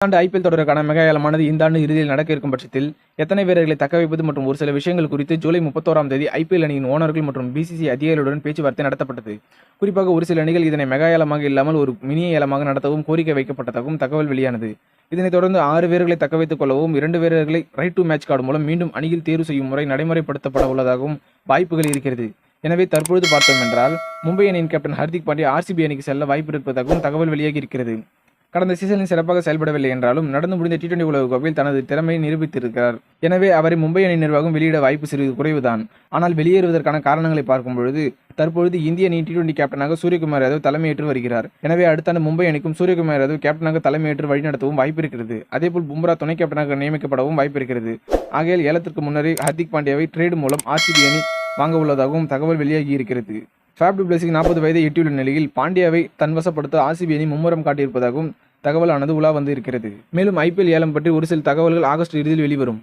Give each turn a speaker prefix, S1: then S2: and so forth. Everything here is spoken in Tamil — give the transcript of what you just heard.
S1: ஆண்டு ஐபிஎல் தொடருக்கான மெகா ஏலமானது இந்த ஆண்டு இறுதியில் நடக்க இருக்கும் பட்சத்தில் எத்தனை வீரர்களை தக்க வைப்பது மற்றும் ஒரு சில விஷயங்கள் குறித்து ஜூலை 31ஆம் தேதி ஐபிஎல் அணியின் ஓனர்கள் மற்றும் பிசிசி அதிகாரிகளுடன் பேச்சுவார்த்தை நடத்தப்பட்டது. குறிப்பாக ஒரு சில அணிகள் இதனை மெகா ஏலமாக இல்லாமல் ஒரு மினி ஏலமாக நடத்தவும் கோரிக்கை வைக்கப்பட்டதாகவும் தகவல் வெளியானது. இதனைத் தொடர்ந்து 6 வீரர்களை தக்க வைத்துக் கொள்ளவும் 2 வீரர்களை ரைட் டு மேட்ச் கார்டு மூலம் மீண்டும் அணியில் தேர்வு செய்யும் முறை நடைமுறைப்படுத்தப்பட உள்ளதாகவும் வாய்ப்புகள் இருக்கிறது. எனவே தற்பொழுது பார்த்தோம் என்றால் மும்பை அணியின் கேப்டன் ஹர்திக் பாண்டியா ஆர்சிபி அணிக்கு செல்ல வாய்ப்பு இருப்பதாகவும் தகவல் வெளியாகி இருக்கிறது. கடந்த சீசனில் சிறப்பாக செயல்படவில்லை என்றாலும் நடந்து முடிந்த T20 உலகக்கோப்பையில் தனது திறமையை நிரூபித்திருக்கிறார். எனவே அவரை மும்பை அணி நிர்வாகம் வெளியிட வாய்ப்பு சிறிது குறைவுதான். ஆனால் வெளியேறுவதற்கான காரணங்களை பார்க்கும் பொழுது தற்பொழுது இந்திய அணி T20 கேப்டனாக சூரியகுமார் யாதவ் தலைமையேற்று வருகிறார். எனவே அடுத்த ஆண்டு மும்பை அணிக்கும் சூரியகுமார் யாதவ் கேப்டனாக தலைமையேற்று வழிநடத்தவும் வாய்ப்பு இருக்கிறது. அதேபோல் பும்ரா துணை கேப்டனாக நியமிக்கப்படவும் வாய்ப்பு இருக்கிறது. ஆகையால் ஏலத்திற்கு முன்னரே ஹர்திக் பாண்டியாவை ட்ரேடு மூலம் ஆர்சிபி அணி வாங்க உள்ளதாகவும் தகவல் வெளியாகி இருக்கிறது. ஃபேப் டு பிளஸிங் 40 வயதை எட்டியுள்ள நிலையில் பாண்டியாவை தன்வசப்படுத்த ஆர்சிபி அணி மும்முரம் காட்டியிருப்பதாகவும் தகவலானது உலா வந்து இருக்கிறது. மேலும் ஐபிஎல் ஏலம் பற்றி ஒரு சில தகவல்கள் ஆகஸ்ட் இறுதியில் வெளிவரும்.